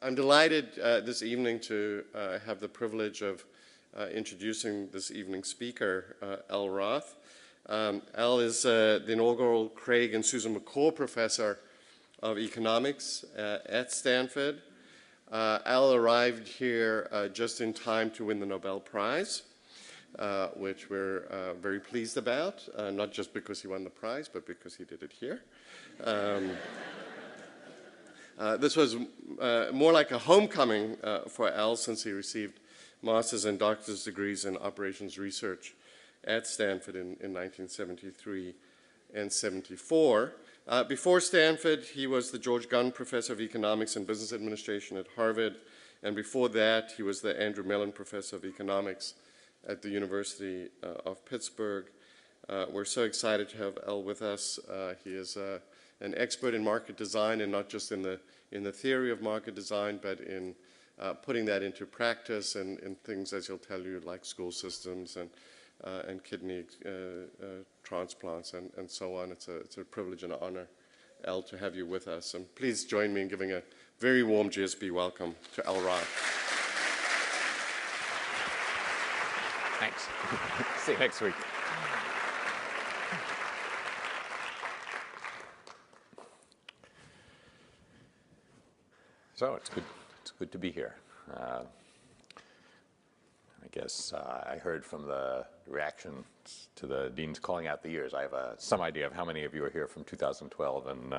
I'm delighted this evening to have the privilege of introducing this evening's speaker, L. Roth. L is the inaugural Craig and Susan McCall Professor of Economics at Stanford. Al arrived here just in time to win the Nobel Prize, which we're very pleased about, not just because he won the prize, but because he did it here. This was more like a homecoming for Al, since he received master's and doctor's degrees in operations research at Stanford in 1973 and 74. Before Stanford, he was the George Gunn Professor of Economics and Business Administration at Harvard, and before that, he was the Andrew Mellon Professor of Economics at the University of Pittsburgh. We're so excited to have Al with us. He is an expert in market design, and not just in the theory of market design, but in putting that into practice and in things, as he'll tell you, like school systems and kidney transplants and so on. It's a privilege and an honor, Al, to have you with us. And please join me in giving a very warm GSB welcome to L. Roth. Thanks. See you next week. So it's good to be here. I guess I heard from the reactions to the deans calling out the years. I have some idea of how many of you are here from 2012 and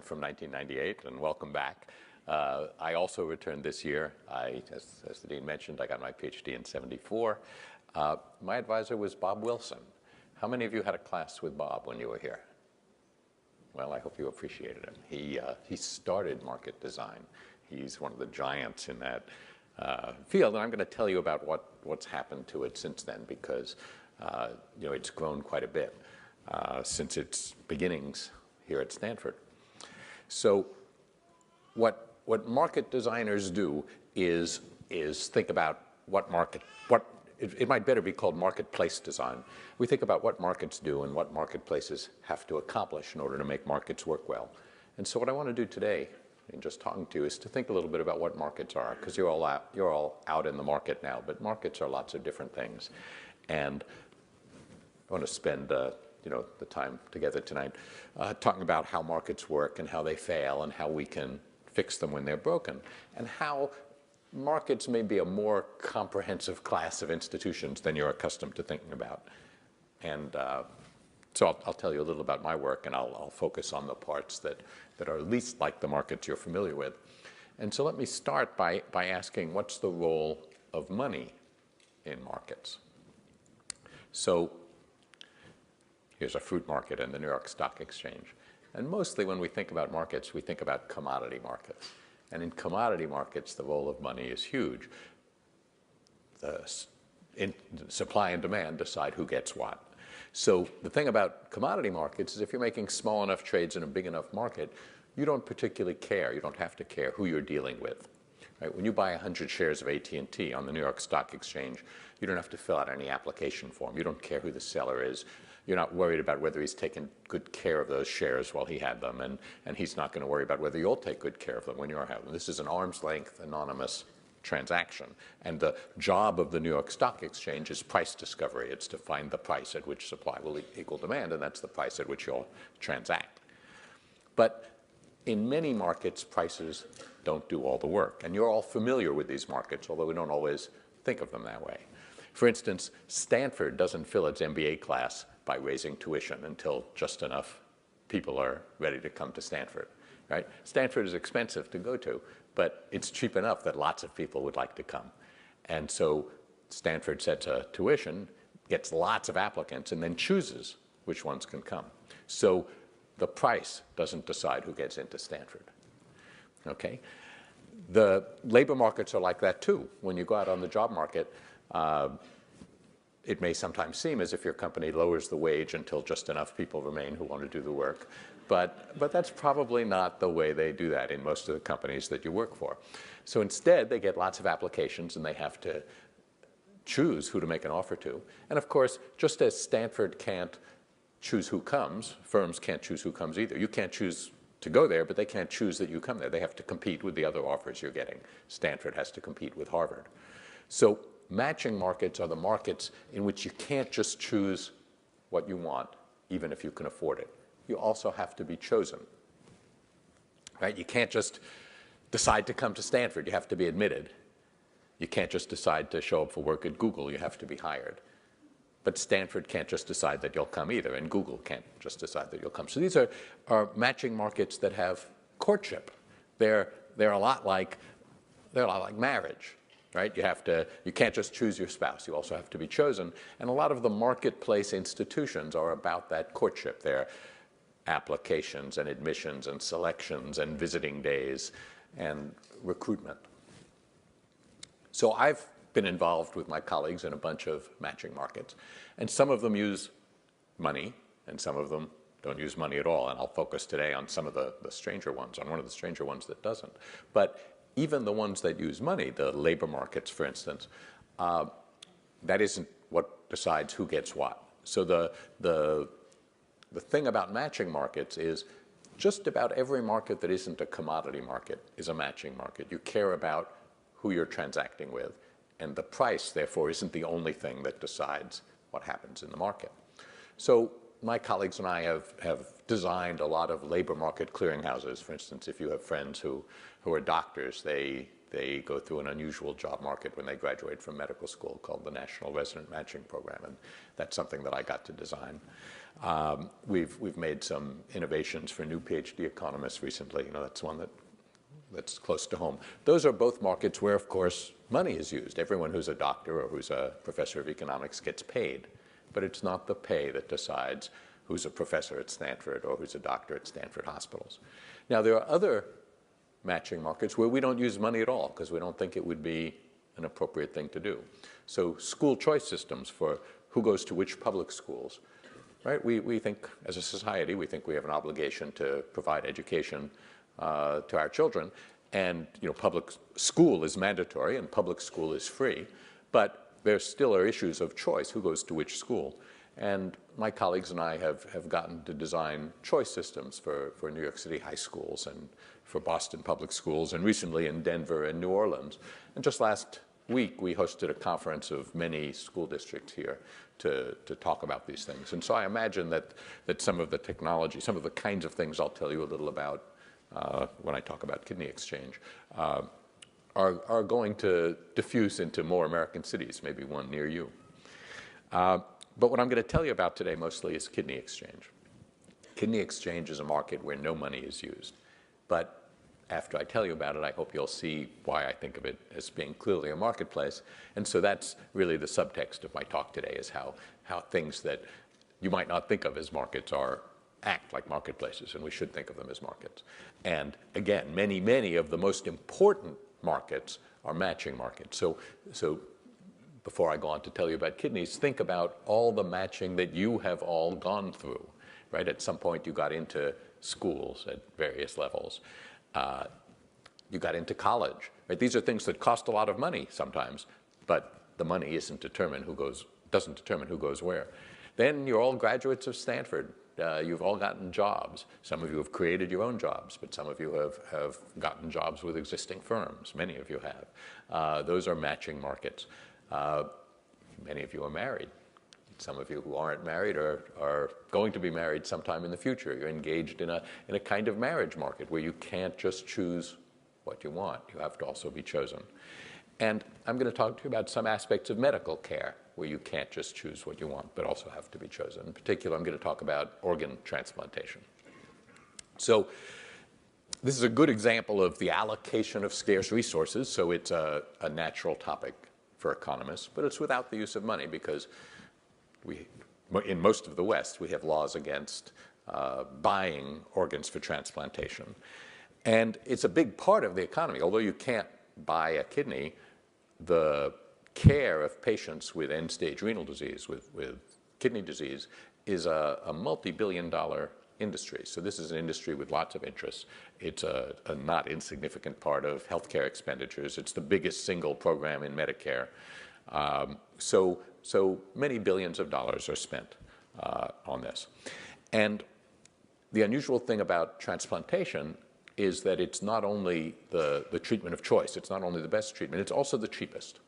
from 1998, and welcome back. I also returned this year. As the dean mentioned, I got my PhD in '74. My advisor was Bob Wilson. How many of you had a class with Bob when you were here? Well, I hope you appreciated him. He started market design. He's one of the giants in that field, and I'm going to tell you about what's happened to it since then, because it's grown quite a bit since its beginnings here at Stanford. So, what market designers do is think about it might better be called marketplace design. We think about what markets do and what marketplaces have to accomplish in order to make markets work well. And so what I want to do today, in just talking to you, is to think a little bit about what markets are, because you're all out in the market now, but markets are lots of different things. And I want to spend the time together tonight talking about how markets work and how they fail and how we can fix them when they're broken, and how markets may be a more comprehensive class of institutions than you're accustomed to thinking about. And so I'll tell you a little about my work, and I'll focus on the parts that are least like the markets you're familiar with. And so let me start by asking, what's the role of money in markets? So here's a fruit market in the New York Stock Exchange. And mostly when we think about markets, we think about commodity markets. And in commodity markets, the role of money is huge. Supply and demand decide who gets what. So the thing about commodity markets is if you're making small enough trades in a big enough market, you don't particularly care. You don't have to care who you're dealing with. Right? When you buy 100 shares of AT&T on the New York Stock Exchange, you don't have to fill out any application form. You don't care who the seller is. You're not worried about whether he's taken good care of those shares while he had them, and he's not going to worry about whether you'll take good care of them when you're having them. This is an arm's length, anonymous transaction. And the job of the New York Stock Exchange is price discovery. It's to find the price at which supply will equal demand, and that's the price at which you'll transact. But in many markets, prices don't do all the work. And you're all familiar with these markets, although we don't always think of them that way. For instance, Stanford doesn't fill its MBA class by raising tuition until just enough people are ready to come to Stanford, right? Stanford is expensive to go to, but it's cheap enough that lots of people would like to come. And so Stanford sets a tuition, gets lots of applicants, and then chooses which ones can come. So the price doesn't decide who gets into Stanford, okay? The labor markets are like that too. When you go out on the job market, it may sometimes seem as if your company lowers the wage until just enough people remain who want to do the work. But that's probably not the way they do that in most of the companies that you work for. So instead, they get lots of applications, and they have to choose who to make an offer to. And of course, just as Stanford can't choose who comes, firms can't choose who comes either. You can't choose to go there, but they can't choose that you come there. They have to compete with the other offers you're getting. Stanford has to compete with Harvard. So matching markets are the markets in which you can't just choose what you want, even if you can afford it. You also have to be chosen, right? You can't just decide to come to Stanford. You have to be admitted. You can't just decide to show up for work at Google. You have to be hired. But Stanford can't just decide that you'll come either, and Google can't just decide that you'll come. So these are matching markets that have courtship. They're a lot like marriage, right? You can't just choose your spouse. You also have to be chosen. And a lot of the marketplace institutions are about that courtship. They're applications and admissions and selections and visiting days and recruitment. So I've been involved with my colleagues in a bunch of matching markets. And some of them use money, and some of them don't use money at all. And I'll focus today on some of the stranger ones, on one of the stranger ones that doesn't. But even the ones that use money, the labor markets, for instance, that isn't what decides who gets what. So the thing about matching markets is just about every market that isn't a commodity market is a matching market. You care about who you're transacting with. And the price, therefore, isn't the only thing that decides what happens in the market. So my colleagues and I have designed a lot of labor market clearinghouses. For instance, if you have friends who are doctors, they go through an unusual job market when they graduate from medical school called the National Resident Matching Program, and that's something that I got to design. We've made some innovations for new PhD economists recently. That's one that's close to home. Those are both markets where, of course, money is used. Everyone who's a doctor or who's a professor of economics gets paid, but it's not the pay that decides who's a professor at Stanford or who's a doctor at Stanford hospitals. Now, there are other matching markets where we don't use money at all because we don't think it would be an appropriate thing to do. So school choice systems for who goes to which public schools, right? We think, as a society, we think we have an obligation to provide education to our children, and public school is mandatory and public school is free, but there still are issues of choice, who goes to which school. And my colleagues and I have gotten to design choice systems for New York City high schools and for Boston public schools, and recently in Denver and New Orleans. And just last week, we hosted a conference of many school districts here to talk about these things. And so I imagine that some of the technology, some of the kinds of things I'll tell you a little about when I talk about kidney exchange, are going to diffuse into more American cities, maybe one near you. But what I'm going to tell you about today mostly is kidney exchange. Kidney exchange is a market where no money is used. But after I tell you about it, I hope you'll see why I think of it as being clearly a marketplace. And so that's really the subtext of my talk today, is how things that you might not think of as markets act like marketplaces, and we should think of them as markets. And again, many of the most important markets are matching markets. So before I go on to tell you about kidneys, think about all the matching that you have all gone through, right? At some point you got into schools at various levels. You got into college, right? These are things that cost a lot of money sometimes, but the money doesn't determine who goes where. Then you're all graduates of Stanford. You've all gotten jobs. Some of you have created your own jobs, but some of you have gotten jobs with existing firms. Many of you have. Those are matching markets. Many of you are married. Some of you who aren't married are going to be married sometime in the future. You're engaged in a kind of marriage market where you can't just choose what you want. You have to also be chosen. And I'm going to talk to you about some aspects of medical care where you can't just choose what you want, but also have to be chosen. In particular, I'm going to talk about organ transplantation. So this is a good example of the allocation of scarce resources. So it's a natural topic for economists, but it's without the use of money because in most of the West, we have laws against buying organs for transplantation. And it's a big part of the economy. Although you can't buy a kidney, the care of patients with end-stage renal disease, with kidney disease, is a multi-billion-dollar industry. So this is an industry with lots of interests. It's a not insignificant part of healthcare expenditures. It's the biggest single program in Medicare. So many billions of dollars are spent on this. And the unusual thing about transplantation is that it's not only the treatment of choice, it's not only the best treatment, it's also the cheapest.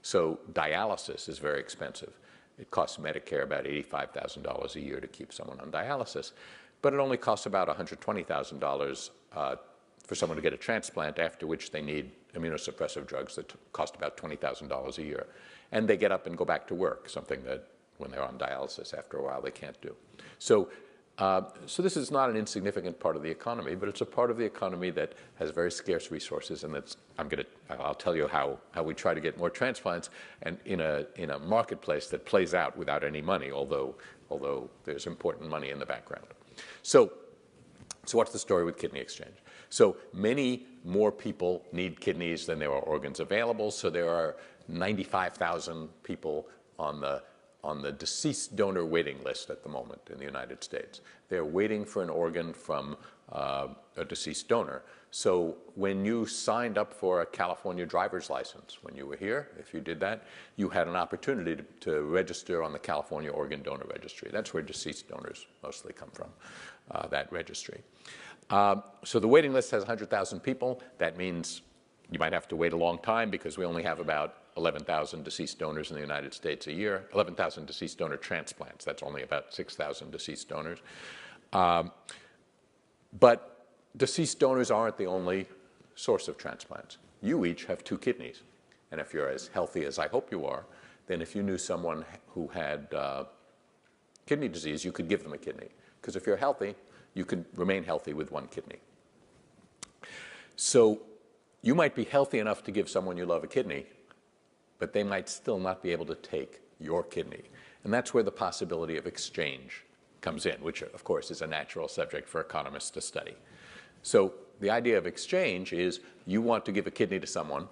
So dialysis is very expensive. It costs Medicare about $85,000 a year to keep someone on dialysis, but it only costs about $120,000 for someone to get a transplant, after which they need immunosuppressive drugs that cost about $20,000 a year. And they get up and go back to work, something that when they're on dialysis after a while they can't do. So this is not an insignificant part of the economy, but it's a part of the economy that has very scarce resources, and I'll tell you how we try to get more transplants, and in a marketplace that plays out without any money, although there's important money in the background. So what's the story with kidney exchange? So many more people need kidneys than there are organs available. So there are 95,000 people on the deceased donor waiting list at the moment in the United States. They're waiting for an organ from a deceased donor. So when you signed up for a California driver's license, when you were here, if you did that, you had an opportunity to register on the California Organ Donor Registry. That's where deceased donors mostly come from, that registry. So the waiting list has 100,000 people. That means you might have to wait a long time because we only have about 11,000 deceased donors in the United States a year, 11,000 deceased donor transplants. That's only about 6,000 deceased donors. But deceased donors aren't the only source of transplants. You each have 2 kidneys. And if you're as healthy as I hope you are, then if you knew someone who had kidney disease, you could give them a kidney. Because if you're healthy, you could remain healthy with 1 kidney. So you might be healthy enough to give someone you love a kidney, but they might still not be able to take your kidney. And that's where the possibility of exchange comes in, which of course is a natural subject for economists to study. So the idea of exchange is you want to give a kidney to someone,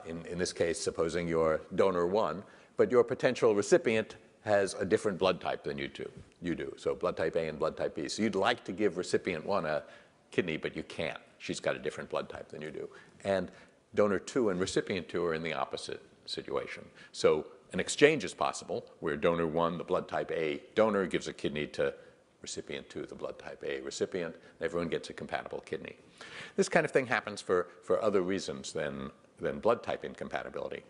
in this case, supposing you're donor 1, but your potential recipient has a different blood type than you do. So blood type A and blood type B. So you'd like to give recipient 1 a kidney, but you can't. She's got a different blood type than you do. And donor 2 and recipient 2 are in the opposite situation. So an exchange is possible where donor 1, the blood type A donor, gives a kidney to recipient 2, the blood type A recipient. Everyone gets a compatible kidney. This kind of thing happens for other reasons than blood type incompatibility.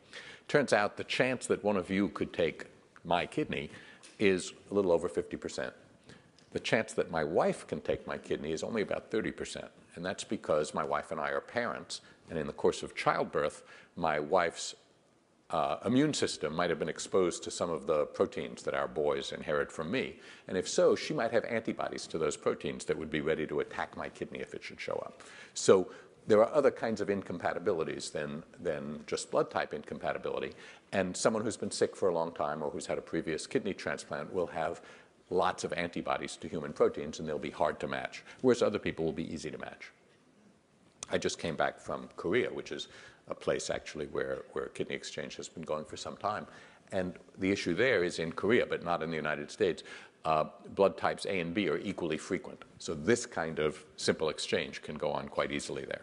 Turns out the chance that one of you could take my kidney is a little over 50%. The chance that my wife can take my kidney is only about 30%. And that's because my wife and I are parents, and in the course of childbirth, my wife's immune system might have been exposed to some of the proteins that our boys inherit from me. And if so, she might have antibodies to those proteins that would be ready to attack my kidney if it should show up. So there are other kinds of incompatibilities than just blood type incompatibility. And someone who's been sick for a long time or who's had a previous kidney transplant will have lots of antibodies to human proteins, and they'll be hard to match, whereas other people will be easy to match. I just came back from Korea, which is a place actually where kidney exchange has been going for some time. And the issue there is in Korea, but not in the United States, blood types A and B are equally frequent. So this kind of simple exchange can go on quite easily there.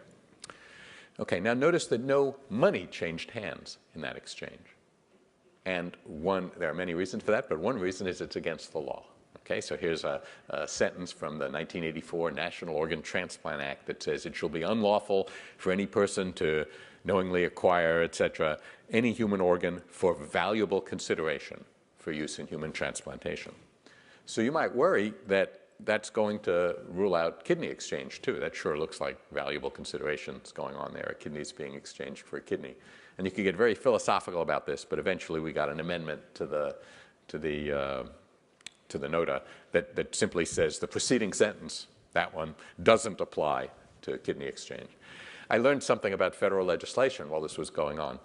Okay, now notice that no money changed hands in that exchange. And there are many reasons for that, but one reason is it's against the law. Okay, so here's a sentence from the 1984 National Organ Transplant Act that says it shall be unlawful for any person to knowingly acquire, etc., any human organ for valuable consideration for use in human transplantation. So you might worry that that's going to rule out kidney exchange too. That sure looks like valuable considerations going on there, a kidney's being exchanged for a kidney. And you could get very philosophical about this, but eventually we got an amendment to the nota that simply says the preceding sentence, that one, doesn't apply to kidney exchange. I learned something about federal legislation while this was going on.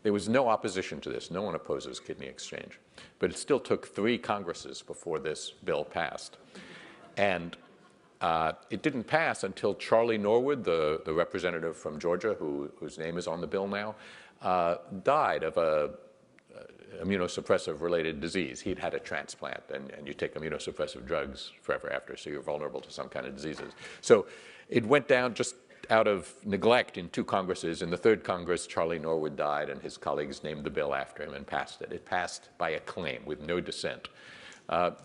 There was no opposition to this. No one opposes kidney exchange. But it still took 3 Congresses before this bill passed. And it didn't pass until Charlie Norwood, the representative from Georgia, whose name is on the bill now, died of a immunosuppressive-related disease. He'd had a transplant, and you take immunosuppressive drugs forever after, so you're vulnerable to some kind of diseases. So it went down just out of neglect in 2 Congresses. In the 3rd Congress, Charlie Norwood died, and his colleagues named the bill after him and passed it. It passed by acclaim with no dissent.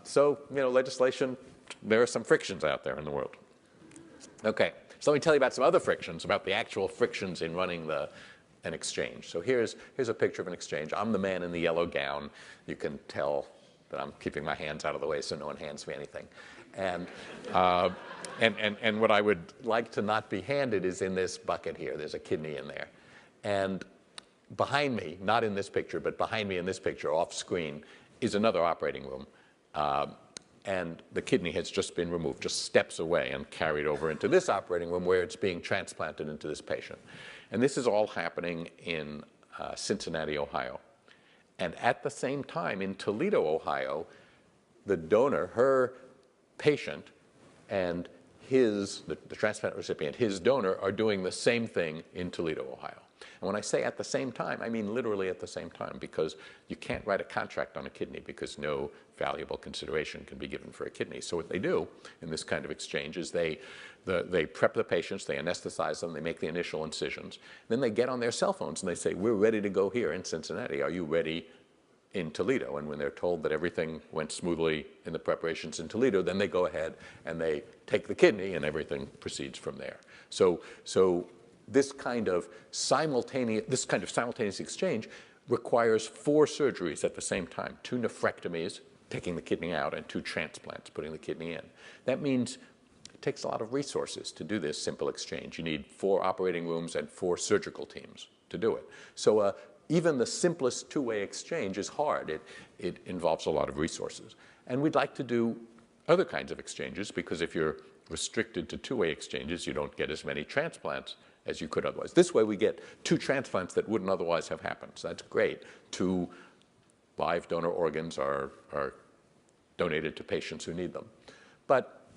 So, legislation there are some frictions out there in the world. Okay, so let me tell you about some other frictions, about the actual frictions in running an exchange. So here's a picture of an exchange. I'm the man in the yellow gown. You can tell that I'm keeping my hands out of the way so no one hands me anything. And what I would like to not be handed is in this bucket here. There's a kidney in there. And behind me, not in this picture, but behind me in this picture, off screen, is another operating room. And the kidney has just been removed, just steps away and carried over into this operating room where it's being transplanted into this patient. And this is all happening in Cincinnati, Ohio. And at the same time, in Toledo, Ohio, the donor, her patient, and the transplant recipient, his donor, are doing the same thing in Toledo, Ohio. And when I say at the same time, I mean literally at the same time, because you can't write a contract on a kidney because no valuable consideration can be given for a kidney. So what they do in this kind of exchange is they prep the patients, they anesthetize them, they make the initial incisions. Then they get on their cell phones and they say, we're ready to go here in Cincinnati. Are you ready in Toledo? And when they're told that everything went smoothly in the preparations in Toledo, then they go ahead and they take the kidney and everything proceeds from there. So this kind of simultaneous exchange requires 4 surgeries at the same time: 2 nephrectomies, taking the kidney out, and 2 transplants, putting the kidney in. That means it takes a lot of resources to do this simple exchange. You need 4 operating rooms and 4 surgical teams to do it. So even the simplest 2-way exchange is hard. It involves a lot of resources. And we'd like to do other kinds of exchanges, because if you're restricted to 2-way exchanges, you don't get as many transplants as you could otherwise. This way we get 2 transplants that wouldn't otherwise have happened. So that's great. 2 live donor organs are donated to patients who need them. But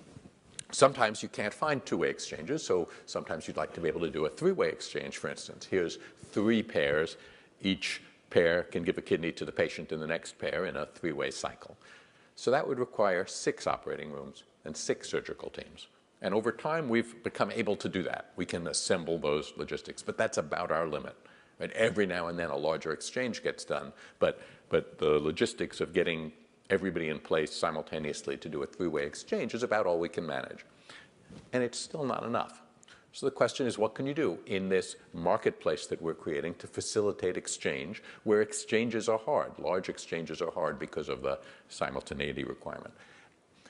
sometimes you can't find 2-way exchanges, so sometimes you'd like to be able to do a 3-way exchange, for instance. Here's 3 pairs. Each pair can give a kidney to the patient in the next pair in a 3-way cycle. So that would require 6 operating rooms and 6 surgical teams. And over time, we've become able to do that. We can assemble those logistics, but that's about our limit. Right? Every now and then, a larger exchange gets done, but the logistics of getting everybody in place simultaneously to do a 3-way exchange is about all we can manage. And it's still not enough. So the question is, what can you do in this marketplace that we're creating to facilitate exchange, where exchanges are hard? Large exchanges are hard because of the simultaneity requirement.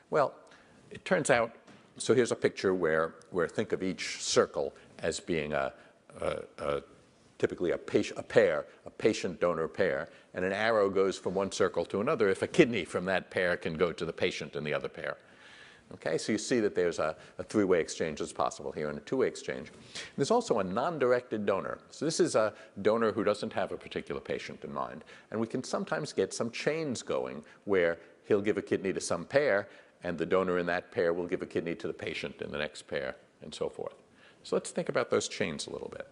Well, it turns out, so here's a picture where think of each circle as being typically a patient-donor pair, and an arrow goes from one circle to another if a kidney from that pair can go to the patient in the other pair. Okay, so you see that there's a 3-way exchange that's possible here and a 2-way exchange. There's also a non-directed donor. So this is a donor who doesn't have a particular patient in mind, and we can sometimes get some chains going where he'll give a kidney to some pair, and the donor in that pair will give a kidney to the patient in the next pair, and so forth. So let's think about those chains a little bit.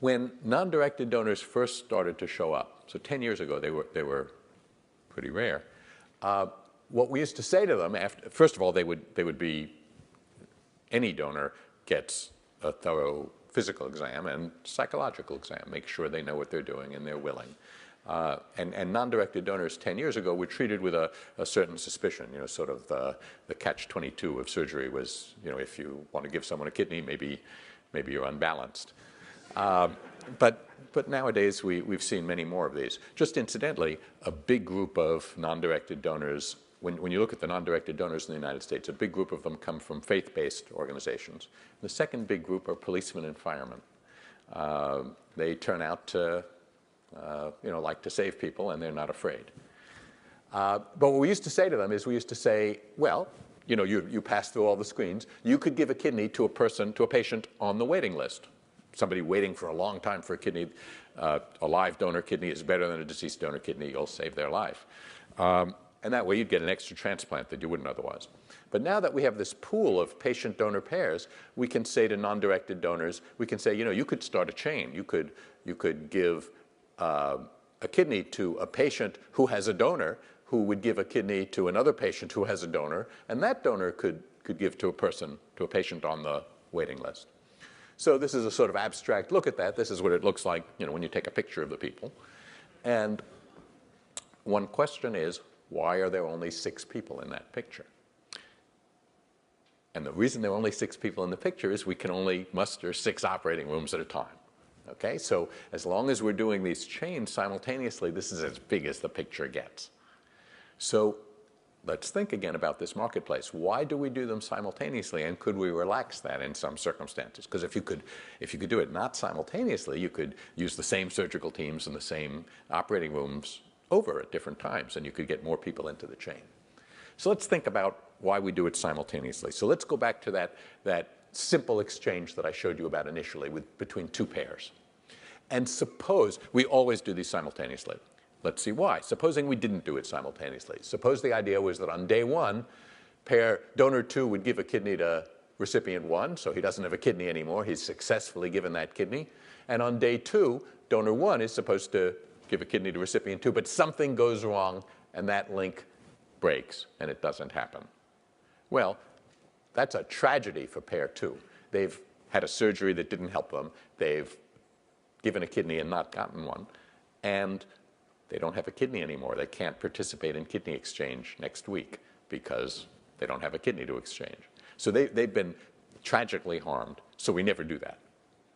When non-directed donors first started to show up, so 10 years ago they were pretty rare, what we used to say to them, first of all, they would be, any donor gets a thorough physical exam and psychological exam, make sure they know what they're doing and they're willing. And non-directed donors 10 years ago were treated with a certain suspicion, sort of the catch-22 of surgery was, if you want to give someone a kidney, maybe you're unbalanced. But nowadays we've seen many more of these. Just incidentally, a big group of non-directed donors, when you look at the non-directed donors in the United States, a big group of them come from faith-based organizations. The second big group are policemen and firemen. They turn out to like to save people, and they're not afraid. But what we used to say to them is, we used to say, well, you pass through all the screens. You could give a kidney to a patient on the waiting list. Somebody waiting for a long time for a kidney, a live donor kidney is better than a deceased donor kidney. You'll save their life. And that way you'd get an extra transplant that you wouldn't otherwise. But now that we have this pool of patient-donor pairs, we can say to non-directed donors, we can say, you could start a chain. You could give a kidney to a patient who has a donor, who would give a kidney to another patient who has a donor, and that donor could give to a patient on the waiting list. So this is a sort of abstract look at that. This is what it looks like, when you take a picture of the people. And one question is, why are there only 6 people in that picture? And the reason there are only 6 people in the picture is we can only muster 6 operating rooms at a time. Okay, so as long as we're doing these chains simultaneously, this is as big as the picture gets. So let's think again about this marketplace. Why do we do them simultaneously, and could we relax that in some circumstances? Because if you could do it not simultaneously, you could use the same surgical teams and the same operating rooms over at different times, and you could get more people into the chain. So let's think about why we do it simultaneously. So let's go back to that simple exchange that I showed you about initially between 2 pairs. And suppose we always do these simultaneously. Let's see why. Supposing we didn't do it simultaneously. Suppose the idea was that on day 1, donor 2 would give a kidney to recipient 1, so he doesn't have a kidney anymore. He's successfully given that kidney. And on day 2, donor 1 is supposed to give a kidney to recipient 2, but something goes wrong, and that link breaks, and it doesn't happen. Well, that's a tragedy for pair 2. They've had a surgery that didn't help them. They've given a kidney and not gotten one, and they don't have a kidney anymore. They can't participate in kidney exchange next week because they don't have a kidney to exchange. So they've been tragically harmed, so we never do that.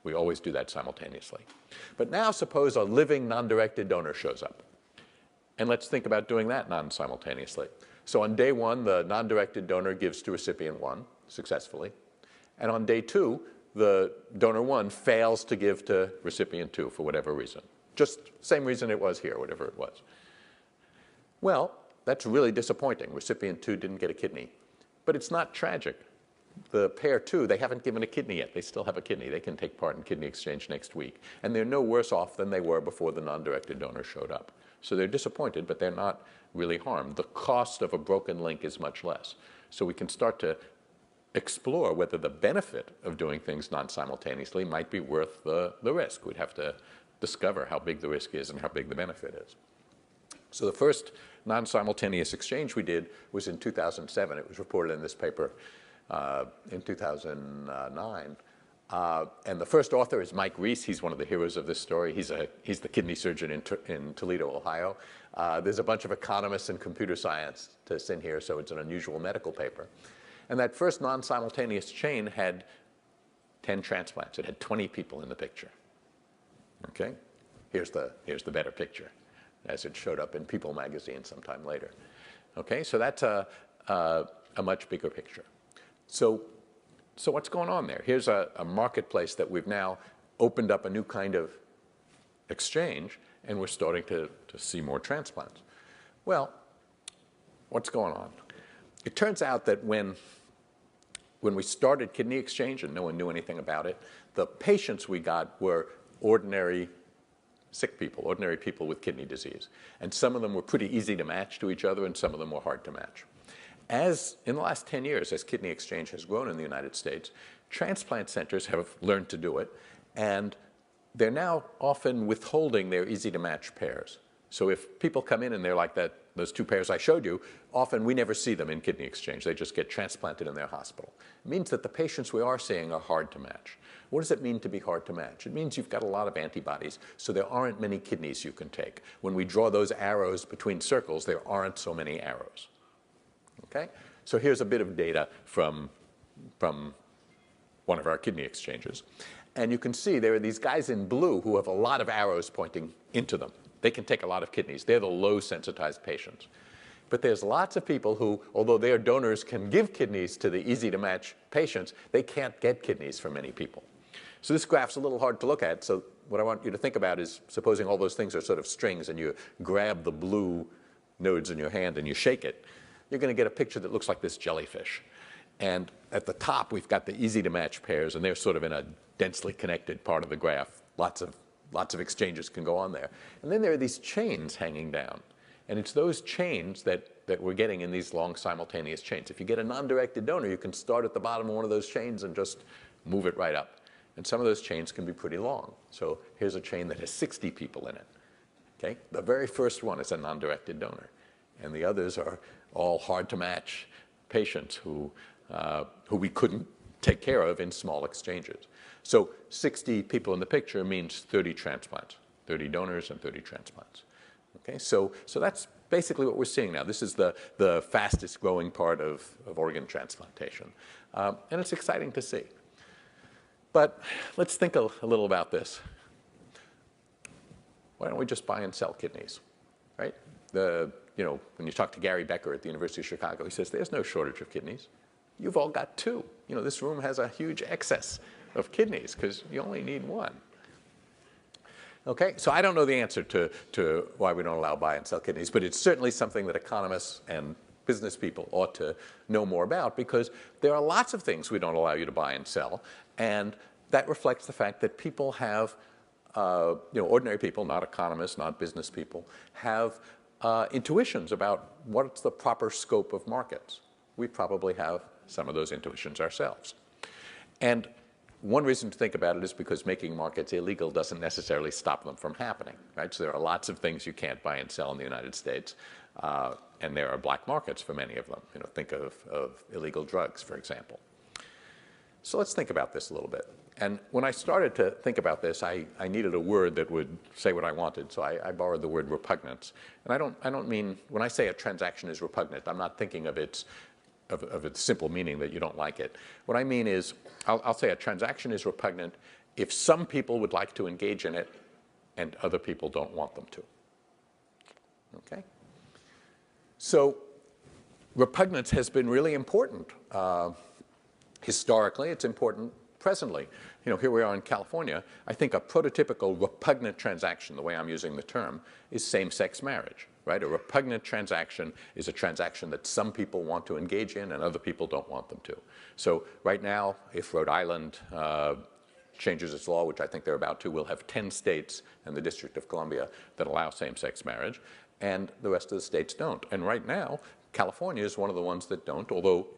We always do that simultaneously. But now suppose a living non-directed donor shows up. And let's think about doing that non-simultaneously. So on day 1, the non-directed donor gives to recipient 1 successfully. And on day 2, the donor 1 fails to give to recipient 2 for whatever reason. Just same reason it was here, whatever it was. Well, that's really disappointing. Recipient 2 didn't get a kidney. But it's not tragic. The pair 2, they haven't given a kidney yet. They still have a kidney. They can take part in kidney exchange next week. And they're no worse off than they were before the non-directed donor showed up. So they're disappointed, but they're not really harmed. The cost of a broken link is much less. So we can start to explore whether the benefit of doing things non-simultaneously might be worth the risk. We'd have to discover how big the risk is and how big the benefit is. So the first non-simultaneous exchange we did was in 2007. It was reported in this paper in 2009. And the first author is Mike Reese. He's one of the heroes of this story. He's the kidney surgeon in Toledo, Ohio. There's a bunch of economists and computer scientists in here, so it's an unusual medical paper. And that first non-simultaneous chain had 10 transplants. It had 20 people in the picture. Okay? Here's the better picture, as it showed up in People magazine sometime later. Okay? So that's a much bigger picture. So what's going on there? Here's a marketplace that we've now opened up a new kind of exchange, and we're starting to see more transplants. Well, what's going on? It turns out that when we started kidney exchange and no one knew anything about it, the patients we got were ordinary sick people, ordinary people with kidney disease. And some of them were pretty easy to match to each other, and some of them were hard to match. As in the last 10 years, as kidney exchange has grown in the United States, transplant centers have learned to do it, and they're now often withholding their easy-to-match pairs. So if people come in and they're like those 2 pairs I showed you, often we never see them in kidney exchange. They just get transplanted in their hospital. It means that the patients we are seeing are hard to match. What does it mean to be hard to match? It means you've got a lot of antibodies, so there aren't many kidneys you can take. When we draw those arrows between circles, there aren't so many arrows. Okay? So here's a bit of data from one of our kidney exchanges. And you can see there are these guys in blue who have a lot of arrows pointing into them. They can take a lot of kidneys. They're the low sensitized patients. But there's lots of people who, although their donors can give kidneys to the easy to match patients, they can't get kidneys for many people. So this graph's a little hard to look at. So what I want you to think about is supposing all those things are sort of strings and you grab the blue nodes in your hand and you shake it, you're going to get a picture that looks like this jellyfish. And at the top, we've got the easy-to-match pairs, and they're sort of in a densely connected part of the graph. Lots of exchanges can go on there. And then there are these chains hanging down. And it's those chains that we're getting in these long simultaneous chains. If you get a non-directed donor, you can start at the bottom of one of those chains and just move it right up. And some of those chains can be pretty long. So here's a chain that has 60 people in it. Okay? The very first one is a non-directed donor. And the others are all hard-to-match patients who we couldn't take care of in small exchanges. So 60 people in the picture means 30 transplants, 30 donors and 30 transplants. Okay, so that's basically what we're seeing now. This is the fastest growing part of organ transplantation. And it's exciting to see. But let's think a little about this. Why don't we just buy and sell kidneys, right? When you talk to Gary Becker at the University of Chicago, he says, there's no shortage of kidneys. You've all got two. This room has a huge excess of kidneys because you only need one. Okay, so I don't know the answer to why we don't allow buy and sell kidneys, but it's certainly something that economists and business people ought to know more about, because there are lots of things we don't allow you to buy and sell, and that reflects the fact that people have, ordinary people, not economists, not business people, have intuitions about what's the proper scope of markets. We probably have some of those intuitions ourselves. And one reason to think about it is because making markets illegal doesn't necessarily stop them from happening, right? So there are lots of things you can't buy and sell in the United States, and there are black markets for many of them. Think of illegal drugs, for example. So let's think about this a little bit. And when I started to think about this, I needed a word that would say what I wanted, so I borrowed the word repugnance. And I don't mean, when I say a transaction is repugnant, I'm not thinking of its simple meaning that you don't like it. What I mean is, I'll say a transaction is repugnant if some people would like to engage in it and other people don't want them to. Okay? So repugnance has been really important. Historically, it's important presently. Here we are in California. I think a prototypical repugnant transaction, the way I'm using the term, is same-sex marriage. Right? A repugnant transaction is a transaction that some people want to engage in and other people don't want them to. So right now, if Rhode Island changes its law, which I think they're about to, we'll have 10 states and the District of Columbia that allow same-sex marriage, and the rest of the states don't. And right now, California is one of the ones that don't, although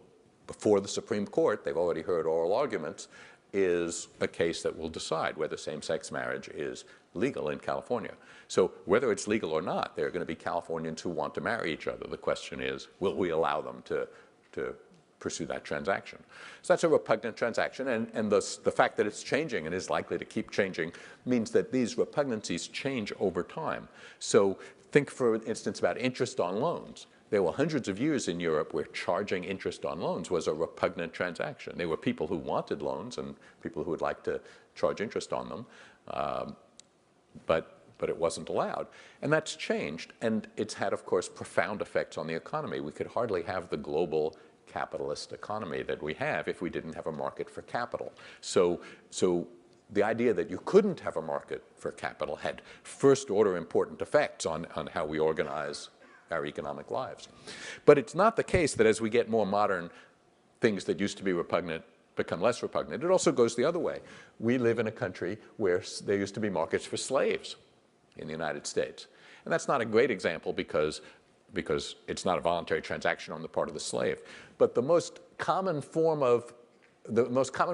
before the Supreme Court, they've already heard oral arguments, is a case that will decide whether same-sex marriage is legal in California. So whether it's legal or not, there are going to be Californians who want to marry each other. The question is, will we allow them to pursue that transaction? So that's a repugnant transaction, and the fact that it's changing and is likely to keep changing means that these repugnancies change over time. So think, for instance, about interest on loans. There were hundreds of years in Europe where charging interest on loans was a repugnant transaction. There were people who wanted loans and people who would like to charge interest on them, but it wasn't allowed. And that's changed, and it's had, of course, profound effects on the economy. We could hardly have the global capitalist economy that we have if we didn't have a market for capital. So the idea that you couldn't have a market for capital had first-order important effects on how we organize our economic lives. But it's not the case that as we get more modern, things that used to be repugnant become less repugnant. It also goes the other way. We live in a country where there used to be markets for slaves in the United States. And that's not a great example because it's not a voluntary transaction on the part of the slave. But the most common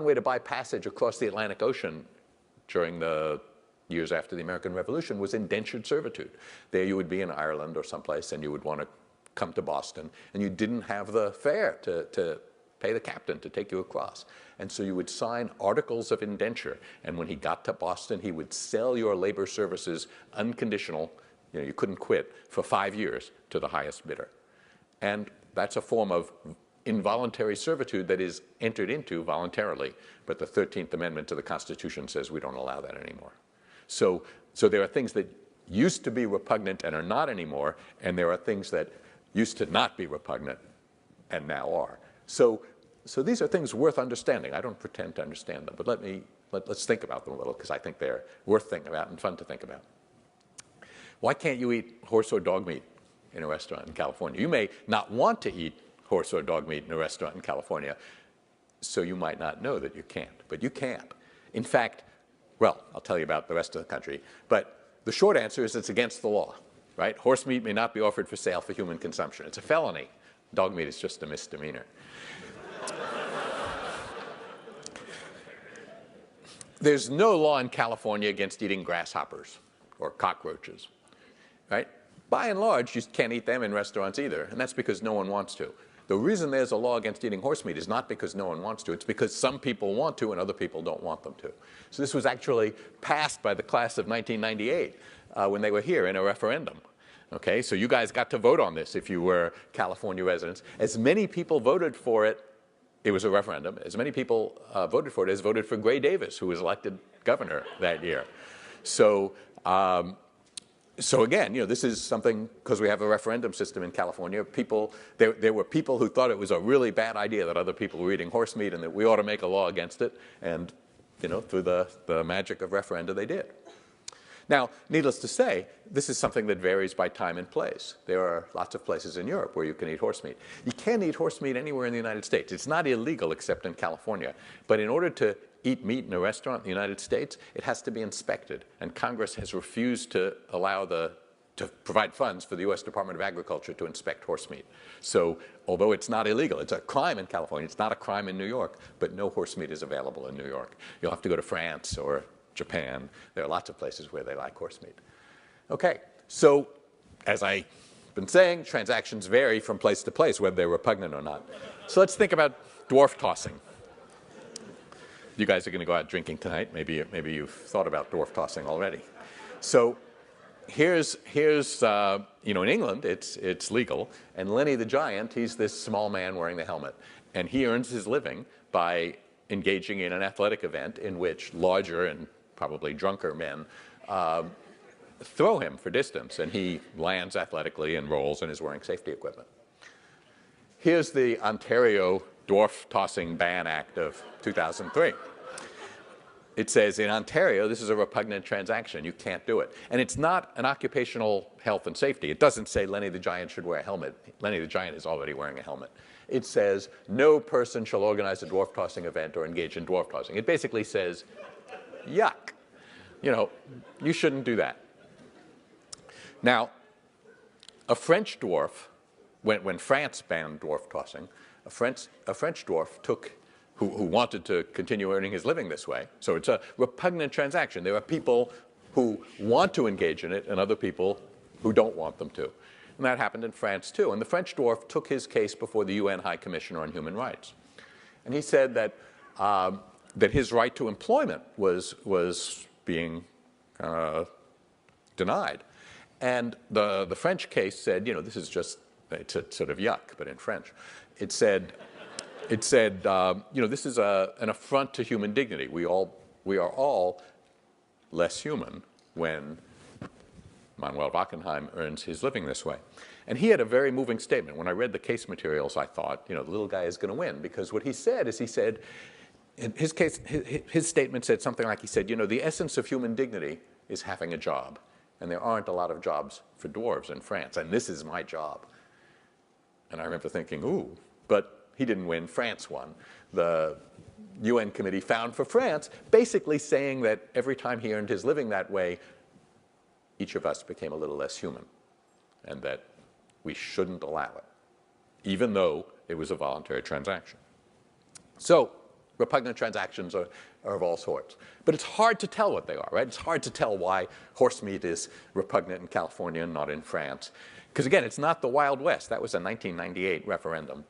way to buy passage across the Atlantic Ocean during the years after the American Revolution was indentured servitude. There you would be in Ireland or someplace, and you would want to come to Boston, and you didn't have the fare to pay the captain to take you across. And so you would sign articles of indenture, and when he got to Boston, he would sell your labor services unconditional, you couldn't quit, for 5 years to the highest bidder. And that's a form of involuntary servitude that is entered into voluntarily, but the 13th Amendment to the Constitution says we don't allow that anymore. So there are things that used to be repugnant and are not anymore, and there are things that used to not be repugnant and now are. So these are things worth understanding. I don't pretend to understand them, but let's think about them a little, because I think they're worth thinking about and fun to think about. Why can't you eat horse or dog meat in a restaurant in California? You may not want to eat horse or dog meat in a restaurant in California, so you might not know that you can't, but you can't. In fact, well, I'll tell you about the rest of the country, but the short answer is it's against the law, right? Horse meat may not be offered for sale for human consumption. It's a felony. Dog meat is just a misdemeanor. There's no law in California against eating grasshoppers or cockroaches, right? By and large, you can't eat them in restaurants either, and that's because no one wants to. The reason there's a law against eating horse meat is not because no one wants to. It's because some people want to and other people don't want them to. So this was actually passed by the class of 1998 when they were here in a referendum. Okay, so you guys got to vote on this if you were California residents. As many people voted for it, it was a referendum, as many people voted for it as voted for Gray Davis, who was elected governor that year. So, so again, this is something, because we have a referendum system in California, there were people who thought it was a really bad idea that other people were eating horse meat and that we ought to make a law against it. And, through the magic of referenda, they did. Now, needless to say, this is something that varies by time and place. There are lots of places in Europe where you can eat horse meat. You can't eat horse meat anywhere in the United States. It's not illegal except in California. But in order to eat meat in a restaurant in the United States, it has to be inspected. And Congress has refused to allow to provide funds for the U.S. Department of Agriculture to inspect horse meat. So although it's not illegal, it's a crime in California, it's not a crime in New York, but no horse meat is available in New York. You'll have to go to France or Japan. There are lots of places where they like horse meat. Okay, so as I've been saying, transactions vary from place to place, whether they're repugnant or not. So let's think about dwarf tossing. You guys are going to go out drinking tonight. Maybe you've thought about dwarf tossing already. So here's in England, it's legal. And Lenny the Giant, he's this small man wearing the helmet. And he earns his living by engaging in an athletic event in which larger and probably drunker men throw him for distance, and he lands athletically and rolls and is wearing safety equipment. Here's the Ontario Dwarf Tossing Ban Act of 2003. It says in Ontario, this is a repugnant transaction. You can't do it. And it's not an occupational health and safety. It doesn't say Lenny the Giant should wear a helmet. Lenny the Giant is already wearing a helmet. It says no person shall organize a dwarf tossing event or engage in dwarf tossing. It basically says, yuck. You shouldn't do that. Now, a French dwarf, when France banned dwarf tossing, a French dwarf who wanted to continue earning his living this way. So it's a repugnant transaction. There are people who want to engage in it and other people who don't want them to. And that happened in France too. And the French dwarf took his case before the UN High Commissioner on Human Rights. And he said that his right to employment was being denied. And the French case said, this is just, it's a sort of yuck, but in French. It said, this is an affront to human dignity. We are all less human when Manuel Wachenheim earns his living this way. And he had a very moving statement. When I read the case materials, I thought, the little guy is going to win, because what he said is his statement said something like, he said, the essence of human dignity is having a job. And there aren't a lot of jobs for dwarves in France, and this is my job. And I remember thinking, ooh, but he didn't win, France won. The UN committee found for France, basically saying that every time he earned his living that way, each of us became a little less human, and that we shouldn't allow it, even though it was a voluntary transaction. So repugnant transactions are of all sorts. But it's hard to tell what they are, right? It's hard to tell why horse meat is repugnant in California and not in France. Because again, it's not the Wild West. That was a 1998 referendum.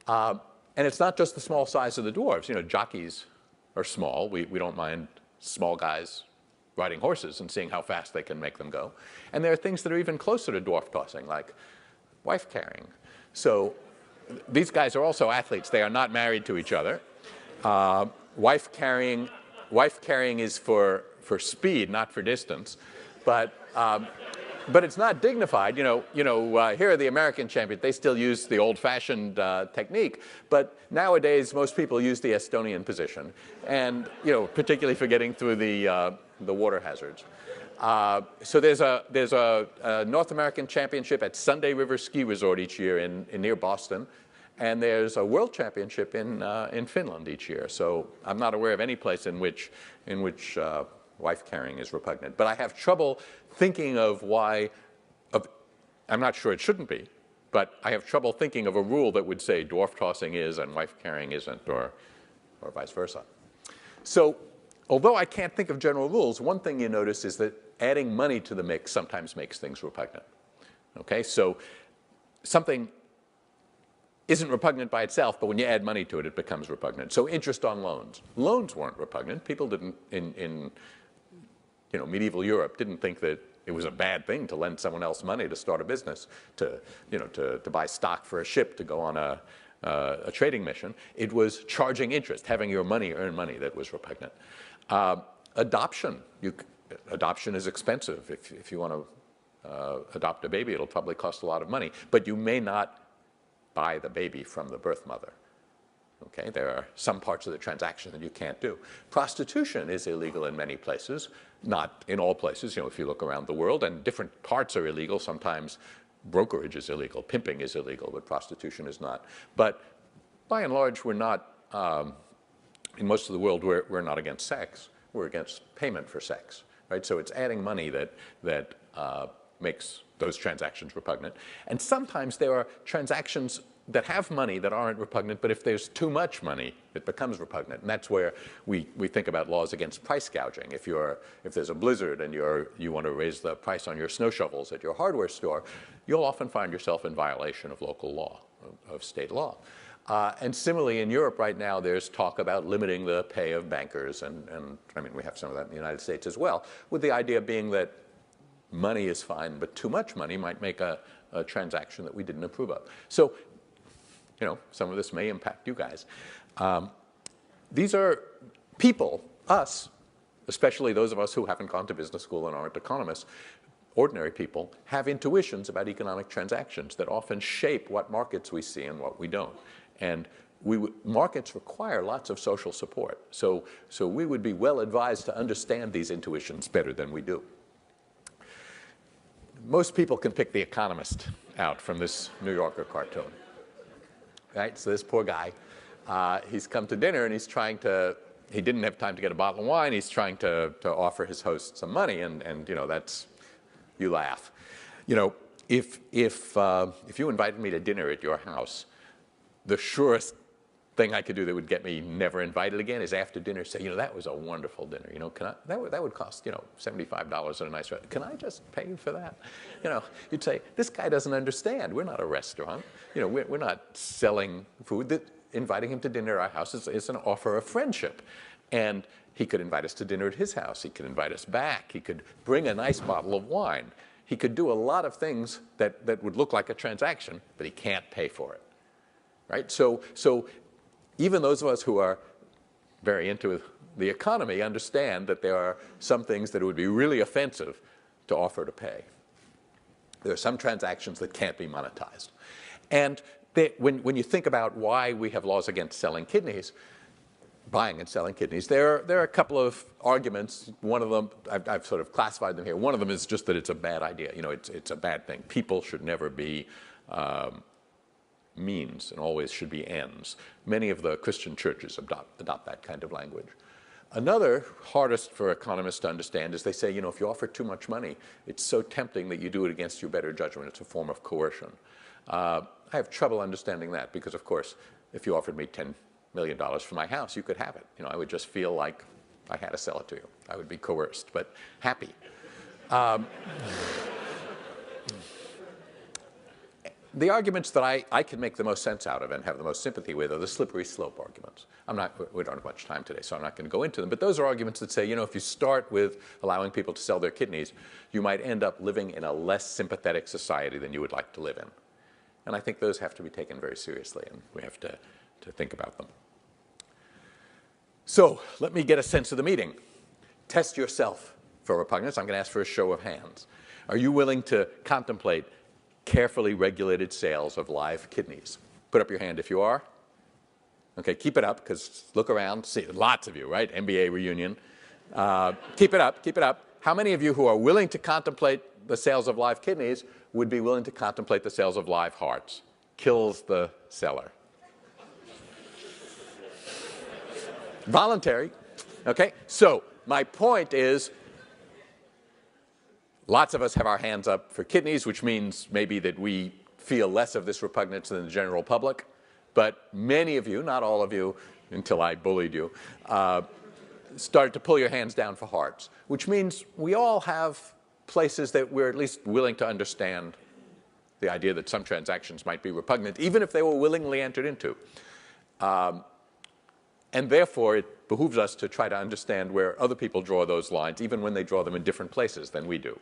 And it's not just the small size of the dwarves. Jockeys are small. We don't mind small guys riding horses and seeing how fast they can make them go. And there are things that are even closer to dwarf tossing, like wife carrying. So these guys are also athletes. They are not married to each other. Wife carrying is for speed, not for distance, but it's not dignified. Here are the American champions. They still use the old-fashioned technique, but nowadays most people use the Estonian position, and particularly for getting through the water hazards. So there's a North American championship at Sunday River Ski Resort each year near Boston. And there's a world championship in Finland each year. So I'm not aware of any place in which wife carrying is repugnant. But I have trouble thinking of why. I'm not sure it shouldn't be, but I have trouble thinking of a rule that would say dwarf tossing is and wife carrying isn't, or vice versa. So although I can't think of general rules, one thing you notice is that adding money to the mix sometimes makes things repugnant. Okay, so something isn't repugnant by itself, but when you add money to it, it becomes repugnant. So interest on loans. Loans weren't repugnant. People didn't, in medieval Europe, didn't think that it was a bad thing to lend someone else money to start a business, to buy stock for a ship, to go on a trading mission. It was charging interest, having your money earn money, that was repugnant. Adoption. Adoption is expensive. If you want to adopt a baby, it'll probably cost a lot of money, but you may not buy the baby from the birth mother. Okay, there are some parts of the transaction that you can't do. Prostitution is illegal in many places, not in all places. If you look around the world, and different parts are illegal. Sometimes brokerage is illegal, pimping is illegal, but prostitution is not. But by and large, we're not, in most of the world, we're not against sex. We're against payment for sex, right? So it's adding money that makes those transactions repugnant. And sometimes there are transactions that have money that aren't repugnant, but if there's too much money, it becomes repugnant. And that's where we think about laws against price gouging. If there's a blizzard and you want to raise the price on your snow shovels at your hardware store, you'll often find yourself in violation of local law, of state law. And similarly, in Europe right now, there's talk about limiting the pay of bankers, and I mean, we have some of that in the United States as well, with the idea being that money is fine, but too much money might make a transaction that we didn't approve of. So, some of this may impact you guys. These are people, us, especially those of us who haven't gone to business school and aren't economists, ordinary people, have intuitions about economic transactions that often shape what markets we see and what we don't. And markets require lots of social support. So we would be well advised to understand these intuitions better than we do. Most people can pick The Economist out from this New Yorker cartoon. Right? So this poor guy, he's come to dinner and he didn't have time to get a bottle of wine. He's trying to offer his host some money, and that's, you laugh. If you invited me to dinner at your house, the surest thing I could do that would get me never invited again is after dinner say, that was a wonderful dinner. That would cost, $75 at a nice restaurant. Can I just pay you for that? You'd say, this guy doesn't understand. We're not a restaurant. We're not selling food. Inviting him to dinner at our house is an offer of friendship. And he could invite us to dinner at his house. He could invite us back. He could bring a nice bottle of wine. He could do a lot of things that would look like a transaction, but he can't pay for it. Right? So even those of us who are very into the economy understand that there are some things that it would be really offensive to offer to pay. There are some transactions that can't be monetized. And when you think about why we have laws against selling kidneys, buying and selling kidneys, there are a couple of arguments. One of them, I've sort of classified them here. One of them is just that it's a bad idea. It's a bad thing. People should never be means and always should be ends. Many of the Christian churches adopt that kind of language. Another, hardest for economists to understand, is they say, if you offer too much money, it's so tempting that you do it against your better judgment. It's a form of coercion. I have trouble understanding that because, of course, if you offered me $10 million for my house, you could have it. I would just feel like I had to sell it to you. I would be coerced, but happy. The arguments that I can make the most sense out of and have the most sympathy with are the slippery slope arguments. We don't have much time today, so I'm not going to go into them. But those are arguments that say, if you start with allowing people to sell their kidneys, you might end up living in a less sympathetic society than you would like to live in. And I think those have to be taken very seriously, and we have to think about them. So let me get a sense of the meeting. Test yourself for repugnance. I'm going to ask for a show of hands. Are you willing to contemplate carefully regulated sales of live kidneys? Put up your hand if you are. Okay, keep it up, because look around, see lots of you, right? MBA reunion. Keep it up, keep it up. How many of you who are willing to contemplate the sales of live kidneys would be willing to contemplate the sales of live hearts? Kills the seller. Voluntary. Okay, so my point is, lots of us have our hands up for kidneys, which means maybe that we feel less of this repugnance than the general public. But many of you, not all of you, until I bullied you, started to pull your hands down for hearts, which means we all have places that we're at least willing to understand the idea that some transactions might be repugnant, even if they were willingly entered into. And therefore, it behooves us to try to understand where other people draw those lines, even when they draw them in different places than we do.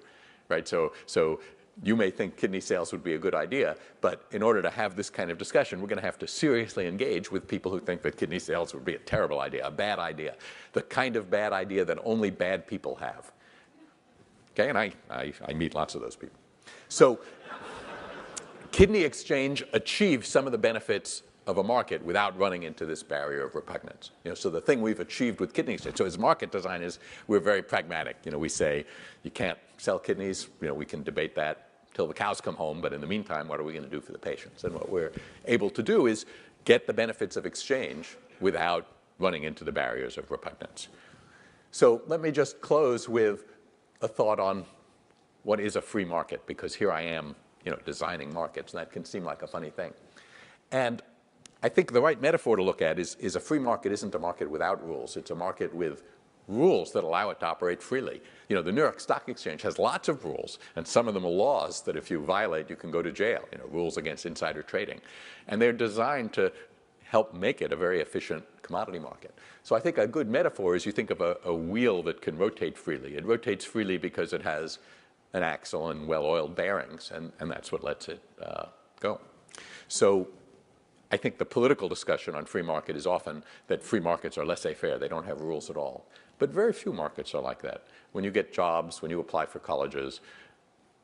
right? So you may think kidney sales would be a good idea, but in order to have this kind of discussion, we're going to have to seriously engage with people who think that kidney sales would be a terrible idea, a bad idea, the kind of bad idea that only bad people have. Okay, and I meet lots of those people. So kidney exchange achieves some of the benefits of a market without running into this barrier of repugnance. So the thing we've achieved with kidney exchange, so as market designers, we're very pragmatic. We say you can't sell kidneys. We can debate that till the cows come home, but in the meantime, what are we going to do for the patients? And what we're able to do is get the benefits of exchange without running into the barriers of repugnance. So let me just close with a thought on what is a free market, because here I am, designing markets, and that can seem like a funny thing. And I think the right metaphor to look at is a free market isn't a market without rules. It's a market with rules that allow it to operate freely. The New York Stock Exchange has lots of rules, and some of them are laws that if you violate, you can go to jail, rules against insider trading. And they're designed to help make it a very efficient commodity market. So I think a good metaphor is you think of a wheel that can rotate freely. It rotates freely because it has an axle and well-oiled bearings, and that's what lets it go. So I think the political discussion on free market is often that free markets are laissez-faire. They don't have rules at all. But very few markets are like that. When you get jobs, when you apply for colleges,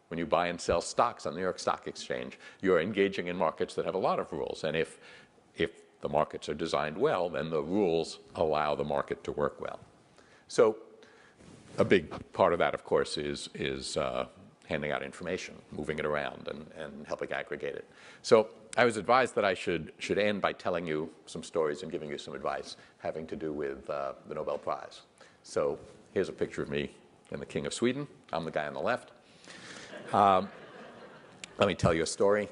when you buy and sell stocks on the New York Stock Exchange, you're engaging in markets that have a lot of rules. And if the markets are designed well, then the rules allow the market to work well. So a big part of that, of course, is handing out information, moving it around, and helping aggregate it. So I was advised that I should end by telling you some stories and giving you some advice having to do with the Nobel Prize. So here's a picture of me and the King of Sweden. I'm the guy on the left. Let me tell you a story.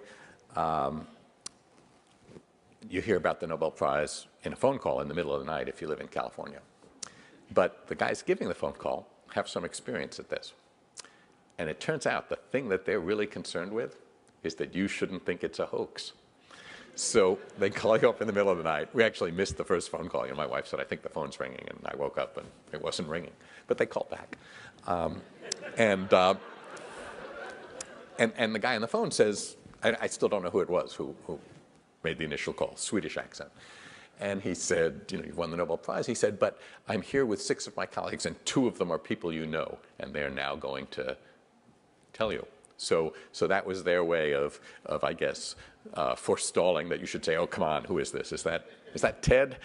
You hear about the Nobel Prize in a phone call in the middle of the night if you live in California. But the guys giving the phone call have some experience at this. And it turns out the thing that they're really concerned with is that you shouldn't think it's a hoax. So they call you up in the middle of the night. We actually missed the first phone call. My wife said, I think the phone's ringing. And I woke up and it wasn't ringing. But they called back. And the guy on the phone says, I still don't know who it was who made the initial call, Swedish accent. And he said, you've won the Nobel Prize. He said, but I'm here with 6 of my colleagues, and 2 of them are people you know, and they're now going to tell you. So that was their way of I guess, forestalling that you should say, oh, come on, who is this? Is that Ted?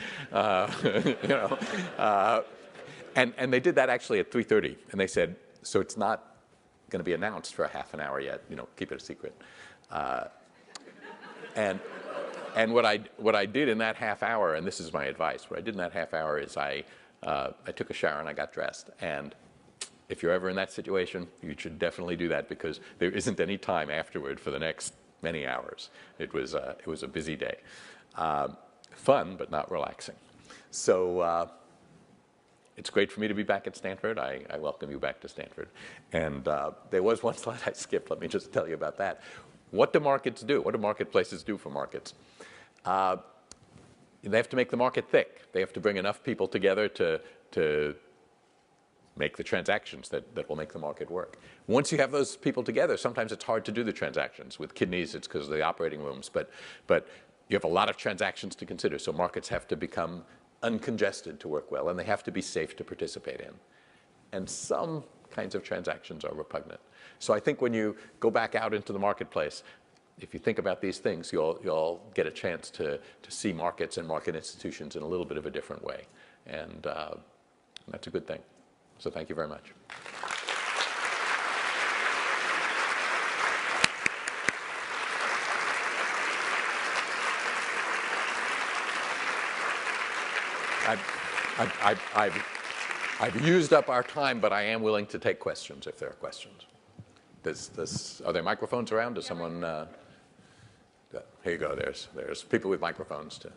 And they did that actually at 3:30. And they said, so it's not going to be announced for a half an hour yet. Keep it a secret. And what I did in that half hour, and this is my advice, what I did in that half hour is I took a shower and I got dressed. And if you're ever in that situation, you should definitely do that because there isn't any time afterward for the next many hours. It was a busy day. Fun, but not relaxing. So it's great for me to be back at Stanford. I welcome you back to Stanford. And there was one slide I skipped. Let me just tell you about that. What do markets do? What do marketplaces do for markets? They have to make the market thick. They have to bring enough people together to make the transactions that will make the market work. Once you have those people together, sometimes it's hard to do the transactions. With kidneys, it's because of the operating rooms. But you have a lot of transactions to consider. So markets have to become uncongested to work well, and they have to be safe to participate in. And some kinds of transactions are repugnant. So I think when you go back out into the marketplace, if you think about these things, you'll get a chance to see markets and market institutions in a little bit of a different way. And that's a good thing. So thank you very much. I've used up our time, but I am willing to take questions if there are questions. Are there microphones around? Does someone? Here you go. There's people with microphones too.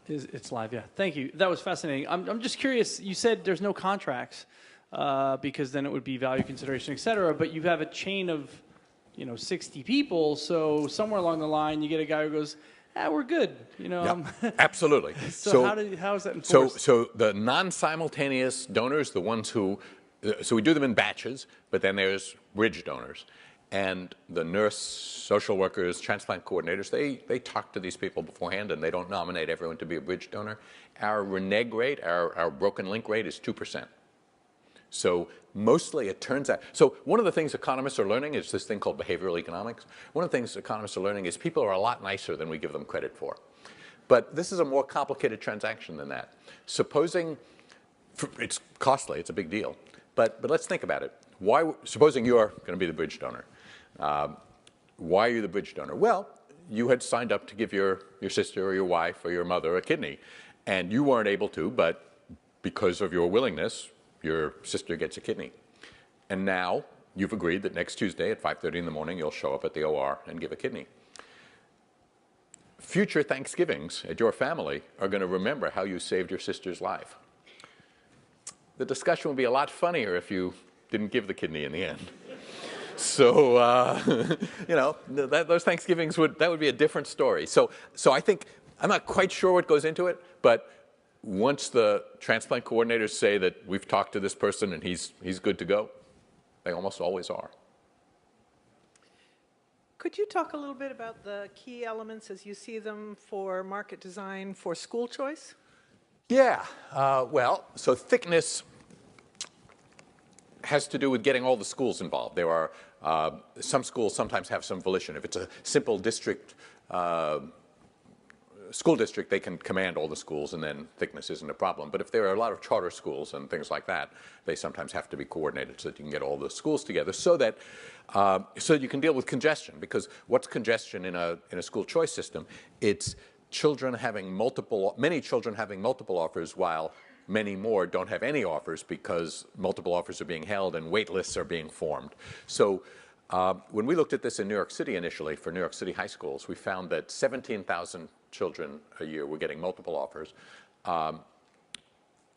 It's live, yeah. Thank you. That was fascinating. I'm just curious. You said there's no contracts because then it would be value consideration, et cetera. But you have a chain of 60 people. So somewhere along the line, you get a guy who goes, we're good. You know. Yep, absolutely. So how is that enforced? So the non-simultaneous donors, the ones who, so we do them in batches, but then there's bridge donors. And the nurse, social workers, transplant coordinators, they talk to these people beforehand, and they don't nominate everyone to be a bridge donor. Our renege rate, our broken link rate is 2%. So mostly it turns out, so one of the things economists are learning is this thing called behavioral economics. One of the things economists are learning is people are a lot nicer than we give them credit for. But this is a more complicated transaction than that. Supposing, it's costly, it's a big deal, but let's think about it. Supposing you're going to be the bridge donor. Why are you the bridge donor? Well, you had signed up to give your sister or your wife or your mother a kidney, and you weren't able to, but because of your willingness, your sister gets a kidney. And now you've agreed that next Tuesday at 5:30 in the morning you'll show up at the OR and give a kidney. Future Thanksgivings at your family are going to remember how you saved your sister's life. The discussion would be a lot funnier if you didn't give the kidney in the end. So, you know, those Thanksgivings that would be a different story. So I think, I'm not quite sure what goes into it, but once the transplant coordinators say that we've talked to this person and he's good to go, they almost always are. Could you talk a little bit about the key elements as you see them for market design for school choice? Yeah, well, so thickness has to do with getting all the schools involved. There are, some schools sometimes have some volition. If it's a simple district, school district, they can command all the schools and then thickness isn't a problem. But if there are a lot of charter schools and things like that, they sometimes have to be coordinated so that you can get all the schools together so that you can deal with congestion. Because what's congestion in a school choice system? It's many children having multiple offers while many more don't have any offers because multiple offers are being held and wait lists are being formed. So when we looked at this in New York City initially for New York City high schools, we found that 17,000 children a year were getting multiple offers, and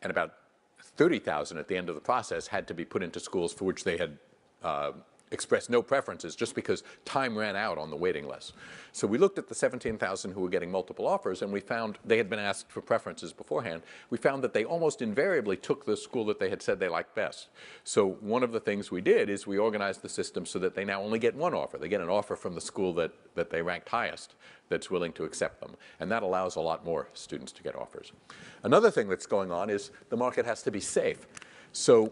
about 30,000 at the end of the process had to be put into schools for which they had expressed no preferences just because time ran out on the waiting list. So we looked at the 17,000 who were getting multiple offers, and we found they had been asked for preferences beforehand. We found that they almost invariably took the school that they had said they liked best. So one of the things we did is we organized the system so that they now only get one offer. They get an offer from the school that they ranked highest that's willing to accept them. And that allows a lot more students to get offers. Another thing that's going on is the market has to be safe. So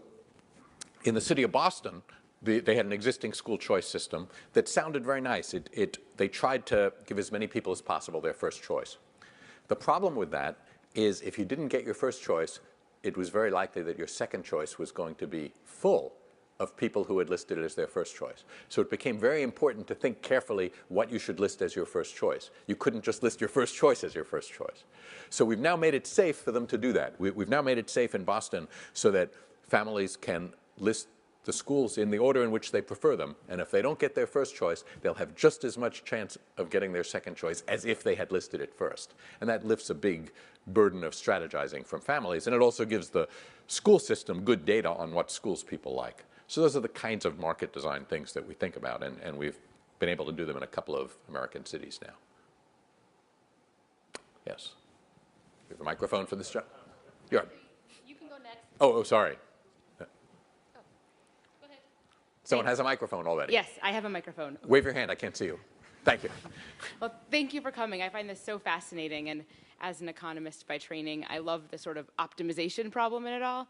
in the city of Boston, they had an existing school choice system that sounded very nice. They tried to give as many people as possible their first choice. The problem with that is if you didn't get your first choice, it was very likely that your second choice was going to be full of people who had listed it as their first choice. So it became very important to think carefully what you should list as your first choice. You couldn't just list your first choice as your first choice. So we've now made it safe for them to do that. We've now made it safe in Boston so that families can list the schools in the order in which they prefer them. And if they don't get their first choice, they'll have just as much chance of getting their second choice as if they had listed it first. And that lifts a big burden of strategizing from families. And it also gives the school system good data on what schools people like. So those are the kinds of market design things that we think about. And we've been able to do them in a couple of American cities now. Yes. We have a microphone for this job? You can go next. Oh, sorry. Someone has a microphone already. Yes, I have a microphone. Wave your hand. I can't see you. Thank you. Well, thank you for coming. I find this so fascinating. And as an economist by training, I love the sort of optimization problem in it all.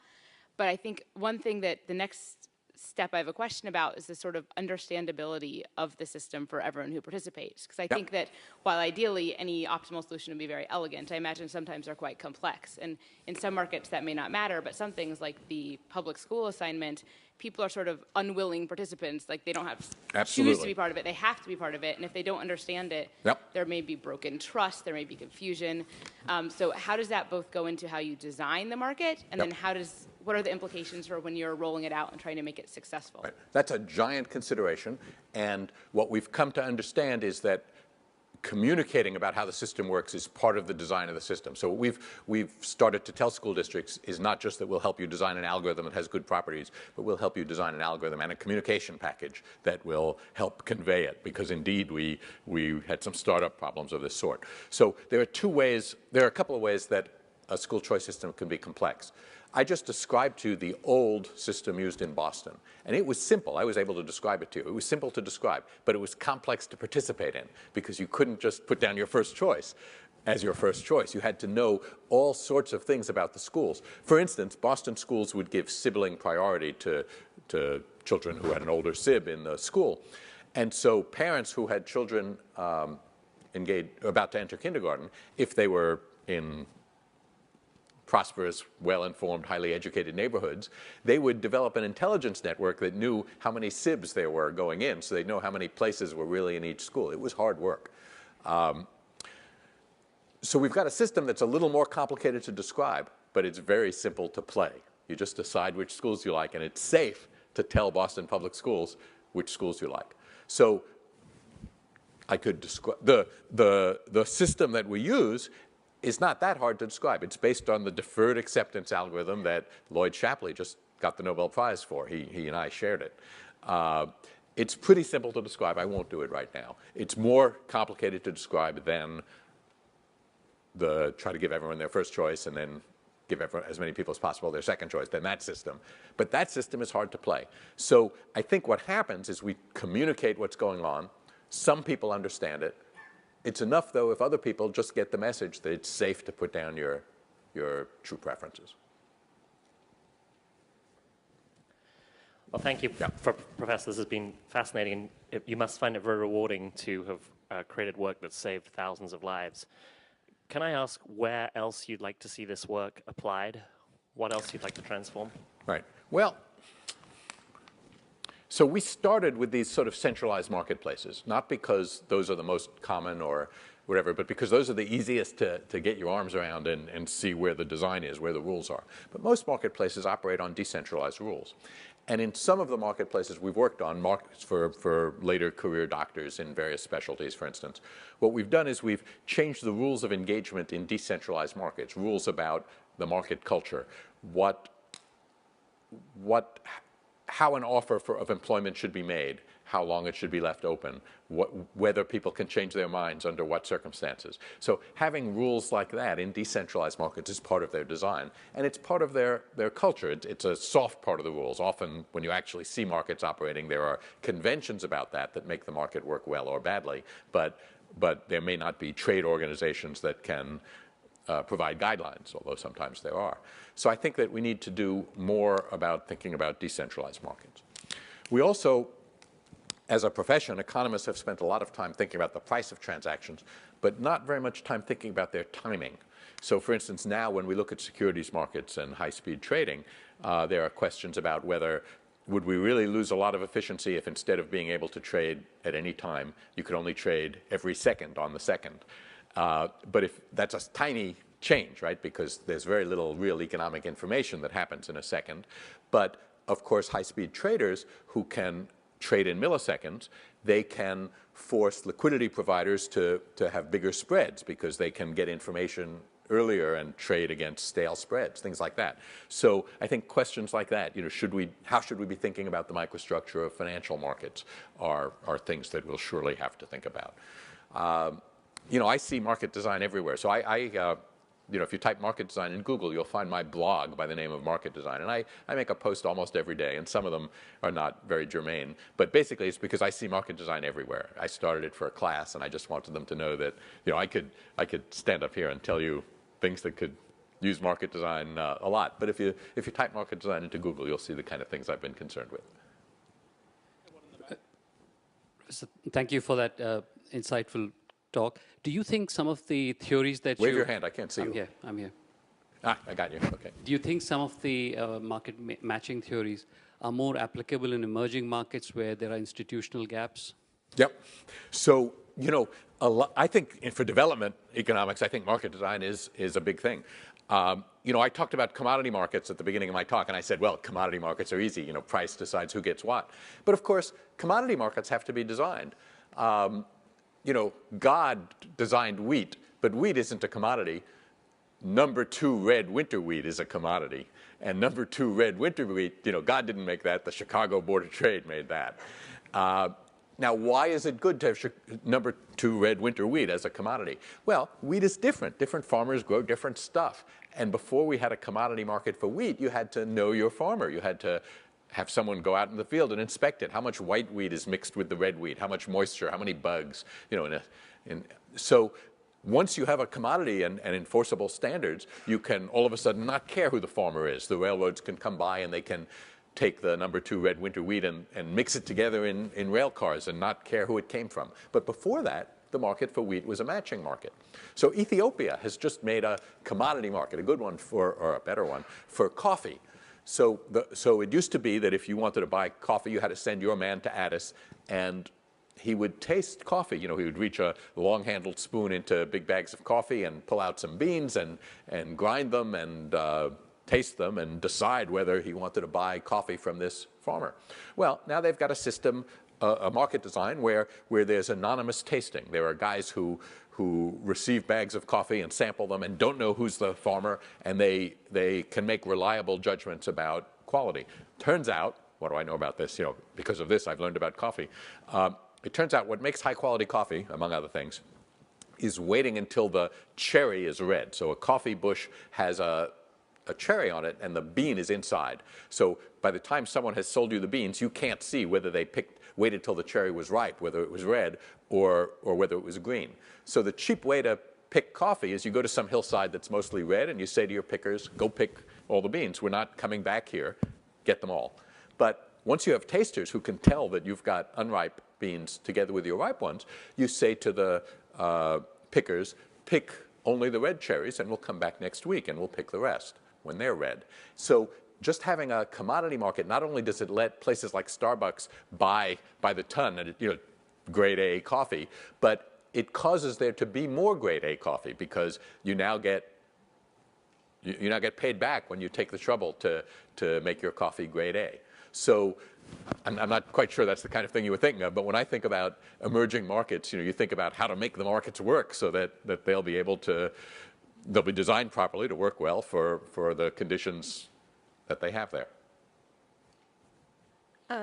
But I think one thing that the next step I have a question about is the sort of understandability of the system for everyone who participates. Because I think that while ideally any optimal solution would be very elegant, I imagine sometimes they're quite complex. And in some markets that may not matter, but some things like the public school assignment, people are sort of unwilling participants. Like they don't have choose to be part of it. They have to be part of it. And if they don't understand it, there may be broken trust. There may be confusion. So how does that both go into how you design the market, and then what are the implications for when you're rolling it out and trying to make it successful? Right. That's a giant consideration. And what we've come to understand is that communicating about how the system works is part of the design of the system. So what we've started to tell school districts is not just that we'll help you design an algorithm that has good properties, but we'll help you design an algorithm and a communication package that will help convey it, because indeed we had some startup problems of this sort. So there are a couple of ways that a school choice system can be complex. I just described to you the old system used in Boston, and it was simple. I was able to describe it to you. It was simple to describe, but it was complex to participate in, because you couldn't just put down your first choice as your first choice. You had to know all sorts of things about the schools. For instance, Boston schools would give sibling priority to children who had an older sib in the school. And so parents who had children about to enter kindergarten, if they were in prosperous, well-informed, highly educated neighborhoods, they would develop an intelligence network that knew how many SIBs there were going in, so they'd know how many places were really in each school. It was hard work. So we've got a system that's a little more complicated to describe, but it's very simple to play. You just decide which schools you like, and it's safe to tell Boston Public Schools which schools you like. So I could describe the system that we use is not that hard to describe. It's based on the deferred acceptance algorithm that Lloyd Shapley just got the Nobel Prize for. He and I shared it. It's pretty simple to describe. I won't do it right now. It's more complicated to describe than try to give everyone their first choice and then give as many people as possible their second choice, than that system. But that system is hard to play. So I think what happens is we communicate what's going on. Some people understand it. It's enough, though, if other people just get the message that it's safe to put down your true preferences. Well, thank you, Professor. This has been fascinating. You must find it very rewarding to have created work that saved thousands of lives. Can I ask where else you'd like to see this work applied? What else you'd like to transform? Right. Well, so we started with these sort of centralized marketplaces, not because those are the most common or whatever, but because those are the easiest to get your arms around and see where the design is, where the rules are. But most marketplaces operate on decentralized rules. And in some of the marketplaces we've worked on, markets for later career doctors in various specialties, for instance, what we've done is we've changed the rules of engagement in decentralized markets, rules about the market culture, how an offer of employment should be made, how long it should be left open, whether people can change their minds under what circumstances. So having rules like that in decentralized markets is part of their design, and it's part of their culture. It's a soft part of the rules. Often when you actually see markets operating, there are conventions about that make the market work well or badly, but there may not be trade organizations that can provide guidelines, although sometimes there are. So I think that we need to do more about thinking about decentralized markets. We also, as a profession, economists have spent a lot of time thinking about the price of transactions, but not very much time thinking about their timing. So for instance, now when we look at securities markets and high-speed trading, there are questions about whether would we really lose a lot of efficiency if instead of being able to trade at any time, you could only trade every second on the second. But if that's a tiny change, right, because there's very little real economic information that happens in a second. But of course, high-speed traders who can trade in milliseconds, they can force liquidity providers to have bigger spreads because they can get information earlier and trade against stale spreads, things like that. So I think questions like that, how should we be thinking about the microstructure of financial markets are things that we'll surely have to think about. I see market design everywhere. So if you type market design in Google, you'll find my blog by the name of Market Design. And I make a post almost every day, and some of them are not very germane. But basically, it's because I see market design everywhere. I started it for a class, and I just wanted them to know that I could stand up here and tell you things that could use market design a lot. But if you type market design into Google, you'll see the kind of things I've been concerned with. So thank you for that insightful talk. Do you think some of the theories that Wave your hand. I can't see you. I'm here. I got you. Okay. Do you think some of the market matching theories are more applicable in emerging markets where there are institutional gaps? Yep. So, I think for development economics, I think market design is a big thing. I talked about commodity markets at the beginning of my talk, and I said, well, commodity markets are easy. Price decides who gets what. But of course, commodity markets have to be designed. God designed wheat, but wheat isn't a commodity. Number 2 red winter wheat is a commodity. And number 2 red winter wheat, God didn't make that. The Chicago Board of Trade made that. Now, why is it good to have number 2 red winter wheat as a commodity? Well, wheat is different. Different farmers grow different stuff. And before we had a commodity market for wheat, you had to know your farmer. You had to have someone go out in the field and inspect it. How much white wheat is mixed with the red wheat? How much moisture? How many bugs? So once you have a commodity and enforceable standards, you can all of a sudden not care who the farmer is. The railroads can come by and they can take the number 2 red winter wheat and mix it together in rail cars and not care who it came from. But before that, the market for wheat was a matching market. So Ethiopia has just made a commodity market, a good one or a better one, for coffee. So it used to be that if you wanted to buy coffee, you had to send your man to Addis, and he would taste coffee. He would reach a long-handled spoon into big bags of coffee and pull out some beans and grind them and taste them and decide whether he wanted to buy coffee from this farmer. Well, now they've got a system, a market design where there's anonymous tasting. There are guys who receive bags of coffee and sample them and don't know who's the farmer, and they can make reliable judgments about quality. Turns out, what do I know about this? Because of this, I've learned about coffee. It turns out what makes high-quality coffee, among other things, is waiting until the cherry is red. So a coffee bush has a cherry on it, and the bean is inside. So by the time someone has sold you the beans, you can't see whether they waited till the cherry was ripe, whether it was red or whether it was green. So the cheap way to pick coffee is you go to some hillside that's mostly red, and you say to your pickers, go pick all the beans. We're not coming back here. Get them all. But once you have tasters who can tell that you've got unripe beans together with your ripe ones, you say to the pickers, pick only the red cherries, and we'll come back next week, and we'll pick the rest when they're red. So just having a commodity market, not only does it let places like Starbucks buy by the ton, grade A coffee, but it causes there to be more grade A coffee because you now get paid back when you take the trouble to make your coffee grade A. So I'm not quite sure that's the kind of thing you were thinking of, but when I think about emerging markets, you think about how to make the markets work so that they'll be designed properly to work well for the conditions that they have there.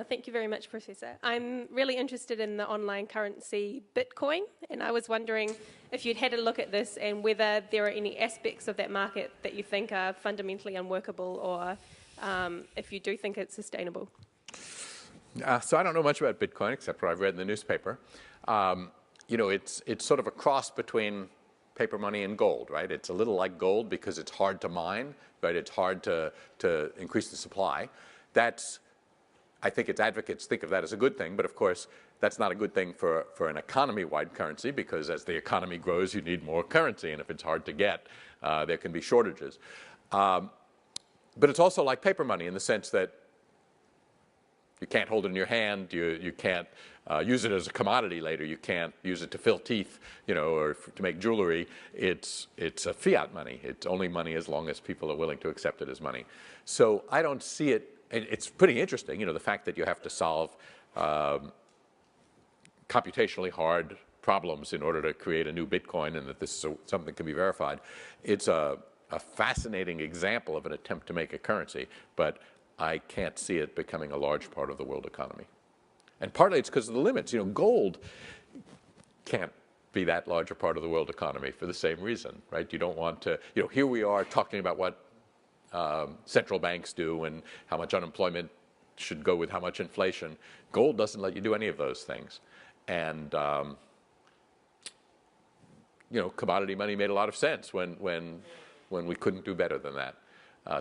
Thank you very much, Professor. I'm really interested in the online currency Bitcoin, and I was wondering if you'd had a look at this and whether there are any aspects of that market that you think are fundamentally unworkable, or if you do think it's sustainable. So I don't know much about Bitcoin except what I've read in the newspaper. It's sort of a cross between paper money and gold, right? It's a little like gold because it's hard to mine, right? It's hard to increase the supply. I think its advocates think of that as a good thing, but of course that's not a good thing for an economy-wide currency because as the economy grows, you need more currency, and if it's hard to get, there can be shortages. But it's also like paper money in the sense that you can't hold it in your hand, you can't use it as a commodity later, you can't use it to fill teeth, or to make jewelry. It's a fiat money. It's only money as long as people are willing to accept it as money. So I don't see it. It's pretty interesting, the fact that you have to solve computationally hard problems in order to create a new Bitcoin and that this is something that can be verified. It's a fascinating example of an attempt to make a currency, but I can't see it becoming a large part of the world economy. And partly it's because of the limits. Gold can't be that large a part of the world economy for the same reason, right? You don't want to, here we are talking about what central banks do and how much unemployment should go with how much inflation. Gold doesn't let you do any of those things. And, commodity money made a lot of sense when we couldn't do better than that.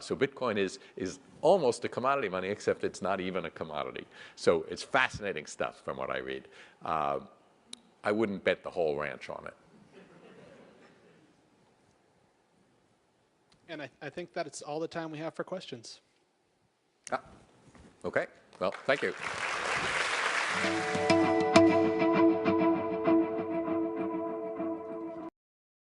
So Bitcoin is almost a commodity money, except it's not even a commodity. So it's fascinating stuff from what I read. I wouldn't bet the whole ranch on it. And I think that it's all the time we have for questions. Okay. Well, thank you.